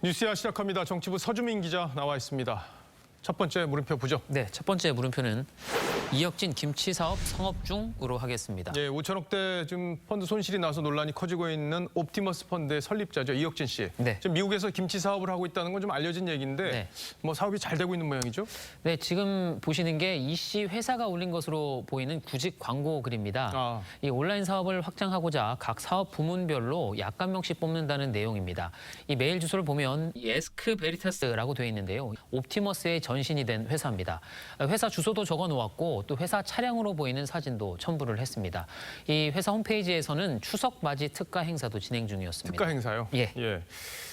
뉴스야 시작합니다. 정치부 서주민 기자 나와 있습니다. 첫 번째 물음표 보죠. 네, 첫 번째 물음표는 이혁진 김치 사업 성업 중으로 하겠습니다. 예, 5천억대 지금 펀드 손실이 나서 논란이 커지고 있는 옵티머스 펀드의 설립자죠. 이혁진 씨. 네. 지금 미국에서 김치 사업을 하고 있다는 건 좀 알려진 얘기인데 네. 뭐 사업이 잘 되고 있는 모양이죠? 네, 지금 보시는 게 이 씨 회사가 올린 것으로 보이는 구직 광고 글입니다. 이 온라인 사업을 확장하고자 각 사업 부문별로 약 한 명씩 뽑는다는 내용입니다. 이 메일 주소를 보면 에스크 베리타스라고 되어 있는데요. 옵티머스의 전신이 된 회사입니다. 회사 주소도 적어 놓았고 또 회사 차량으로 보이는 사진도 첨부를 했습니다. 이 회사 홈페이지에서는 추석 맞이 특가 행사도 진행 중이었습니다. 특가 행사요? 예. 예.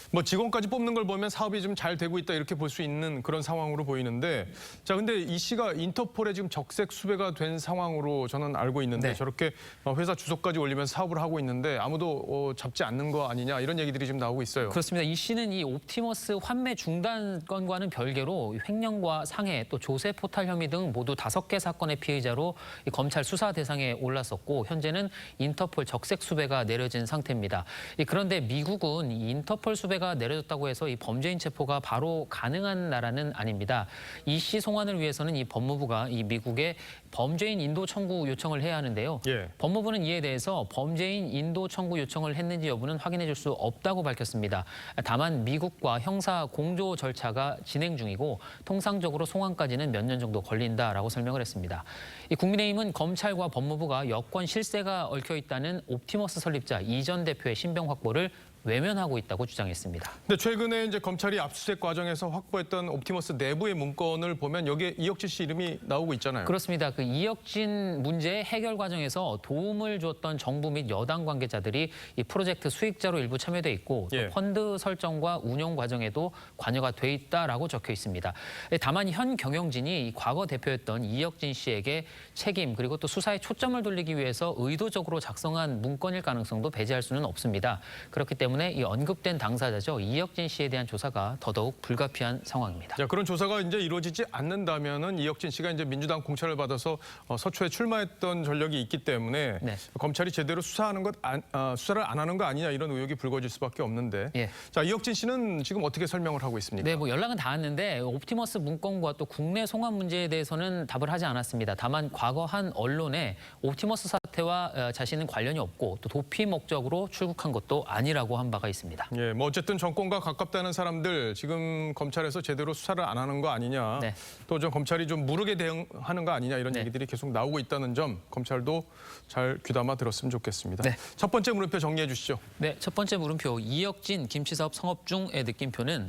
뭐 직원까지 뽑는 걸 보면 사업이 좀 잘 되고 있다 이렇게 볼 수 있는 그런 상황으로 보이는데 자 근데 이 씨가 인터폴에 지금 적색 수배가 된 상황으로 저는 알고 있는데 네. 저렇게 회사 주소까지 올리면서 사업을 하고 있는데 아무도 잡지 않는 거 아니냐 이런 얘기들이 지금 나오고 있어요. 그렇습니다. 이 씨는 이 옵티머스 환매 중단 건과는 별개로 횡령과 상해 또 조세 포탈 혐의 등 모두 5개 사건의 피의자로 이 검찰 수사 대상에 올랐었고 현재는 인터폴 적색 수배가 내려진 상태입니다. 그런데 미국은 이 인터폴 수배가 내려졌다고 해서 이 범죄인 체포가 바로 가능한 나라는 아닙니다. 이 씨 송환을 위해서는 이 법무부가 이 미국에 범죄인 인도 청구 요청을 해야 하는데요. 예. 법무부는 이에 대해서 범죄인 인도 청구 요청을 했는지 여부는 확인해 줄 수 없다고 밝혔습니다. 다만 미국과 형사 공조 절차가 진행 중이고 통상적으로 송환까지는 몇 년 정도 걸린다라고 설명을 했습니다. 이 국민의힘은 검찰과 법무부가 여권 실세가 얽혀 있다는 옵티머스 설립자 이 전 대표의 신병 확보를 외면하고 있다고 주장했습니다. 근데 최근에 이제 검찰이 압수수색 과정에서 확보했던 옵티머스 내부의 문건을 보면 여기에 이혁진 씨 이름이 나오고 있잖아요. 그렇습니다. 그 이혁진 문제 해결 과정에서 도움을 줬던 정부 및 여당 관계자들이 이 프로젝트 수익자로 일부 참여돼 있고 또 예. 펀드 설정과 운영 과정에도 관여가 돼 있다라고 적혀 있습니다. 다만 현 경영진이 과거 대표였던 이혁진 씨에게 책임 그리고 또 수사에 초점을 돌리기 위해서 의도적으로 작성한 문건일 가능성도 배제할 수는 없습니다. 그렇기 때문에 이 언급된 당사자죠. 이혁진 씨에 대한 조사가 더더욱 불가피한 상황입니다. 자, 그런 조사가 이제 이루어지지 않는다면은 이혁진 씨가 이제 민주당 공천을 받아서 서초에 출마했던 전력이 있기 때문에 네. 검찰이 제대로 수사를 안 하는 거 아니냐 이런 의혹이 불거질 수밖에 없는데. 예. 자, 이혁진 씨는 지금 어떻게 설명을 하고 있습니까? 네, 뭐 연락은 닿았는데 옵티머스 문건과 또 국내 송환 문제에 대해서는 답을 하지 않았습니다. 다만 과거 한 언론에 옵티머스 사태와 자신은 관련이 없고 또 도피 목적으로 출국한 것도 아니라고 한 바가 있습니다. 예, 뭐 어쨌든 정권과 가깝다는 사람들 지금 검찰에서 제대로 수사를 안 하는 거 아니냐. 네. 또 좀 검찰이 좀 무르게 대응하는 거 아니냐 이런 네. 얘기들이 계속 나오고 있다는 점 검찰도 잘 귀담아 들었으면 좋겠습니다. 네. 첫 번째 물음표 정리해 주시죠. 네, 첫 번째 물음표 이혁진 김치사업 성업 중의 느낌표는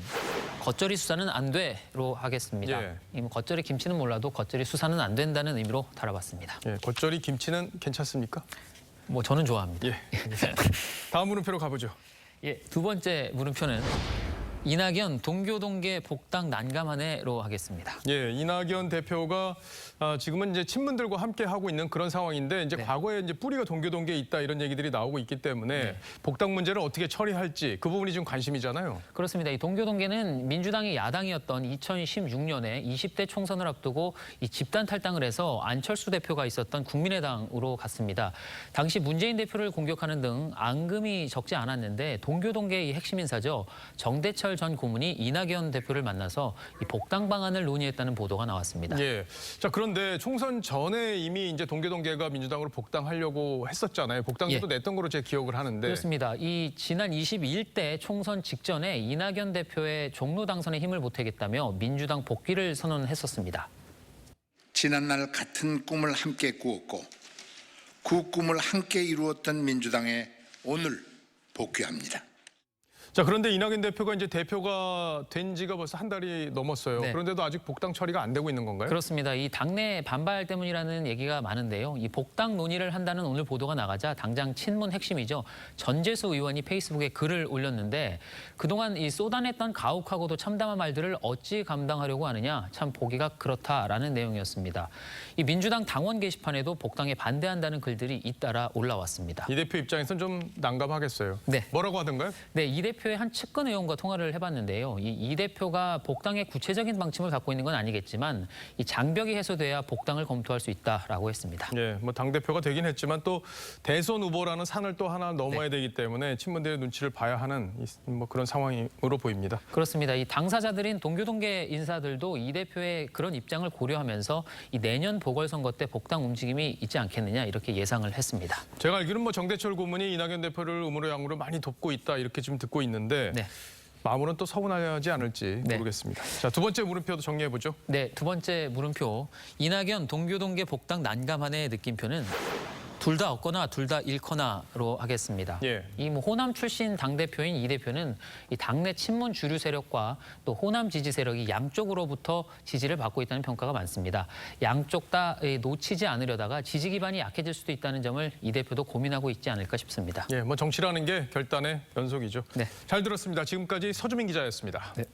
겉절이 수사는 안 돼로 하겠습니다. 예. 뭐 겉절이 김치는 몰라도 겉절이 수사는 안 된다는 의미로 달아봤습니다. 예, 겉절이 김치는 괜찮습니까? 뭐 저는 좋아합니다. 예. 다음 물음표로 가보죠. 예, 두 번째 물음표는 이낙연 동교동계 복당 난감하네로 하겠습니다. 예, 이낙연 대표가 지금은 이제 친문들과 함께 하고 있는 그런 상황인데 이제 네. 과거에 이제 뿌리가 동교동계에 있다 이런 얘기들이 나오고 있기 때문에 네. 복당 문제를 어떻게 처리할지 그 부분이 좀 관심이잖아요. 그렇습니다. 이 동교동계는 민주당이 야당이었던 2016년에 20대 총선을 앞두고 이 집단 탈당을 해서 안철수 대표가 있었던 국민의당으로 갔습니다. 당시 문재인 대표를 공격하는 등 앙금이 적지 않았는데 동교동계의 핵심 인사죠. 정대철 전 고문이 이낙연 대표를 만나서 이 복당 방안을 논의했다는 보도가 나왔습니다. 예. 자, 그런데 총선 전에 이미 이제 동교동계가 민주당으로 복당하려고 했었잖아요. 복당도 예. 냈던 거로 제가 기억을 하는데. 그렇습니다. 이 지난 22대 총선 직전에 이낙연 대표의 종로 당선에 힘을 보태겠다며 민주당 복귀를 선언했었습니다. 지난날 같은 꿈을 함께 꾸었고 그 꿈을 함께 이루었던 민주당에 오늘 복귀합니다. 자, 그런데 이낙연 대표가 이제 대표가 된 지가 벌써 한 달이 넘었어요. 네. 그런데도 아직 복당 처리가 안 되고 있는 건가요? 그렇습니다. 이 당내 반발 때문이라는 얘기가 많은데요. 이 복당 논의를 한다는 오늘 보도가 나가자 당장 친문 핵심이죠. 전재수 의원이 페이스북에 글을 올렸는데 그동안 이 쏟아냈던 가혹하고도 참담한 말들을 어찌 감당하려고 하느냐. 참 보기가 그렇다라는 내용이었습니다. 이 민주당 당원 게시판에도 복당에 반대한다는 글들이 잇따라 올라왔습니다. 이 대표 입장에서는 좀 난감하겠어요. 네. 뭐라고 하던가요? 네, 이 대표 대표의 한 측근 의원과 통화를 해봤는데요. 이 대표가 복당의 구체적인 방침을 갖고 있는 건 아니겠지만 이 장벽이 해소돼야 복당을 검토할 수 있다라고 했습니다. 예, 뭐 당대표가 되긴 했지만 또 대선 후보라는 산을 또 하나 넘어야 네. 되기 때문에 친문들의 눈치를 봐야 하는 뭐 그런 상황으로 보입니다. 그렇습니다. 이 당사자들인 동교동계 인사들도 이 대표의 그런 입장을 고려하면서 이 내년 보궐선거 때 복당 움직임이 있지 않겠느냐 이렇게 예상을 했습니다. 제가 알기로는 뭐 정대철 고문이 이낙연 대표를 음으로 양으로 많이 돕고 있다 이렇게 지금 듣고 있는데 네. 마음으로는 또 서운하지 않을지 네. 모르겠습니다. 자, 두 번째 물음표도 정리해 보죠. 네, 두 번째 물음표. 이낙연 동교동계 복당 난감한의 느낌표는 둘 다 없거나 둘 다 잃거나로 하겠습니다. 예. 이 뭐 호남 출신 당대표인 이 대표는 이 당내 친문 주류 세력과 또 호남 지지 세력이 양쪽으로부터 지지를 받고 있다는 평가가 많습니다. 양쪽 다 놓치지 않으려다가 지지 기반이 약해질 수도 있다는 점을 이 대표도 고민하고 있지 않을까 싶습니다. 예, 뭐 정치라는 게 결단의 연속이죠. 네. 잘 들었습니다. 지금까지 서주민 기자였습니다. 네.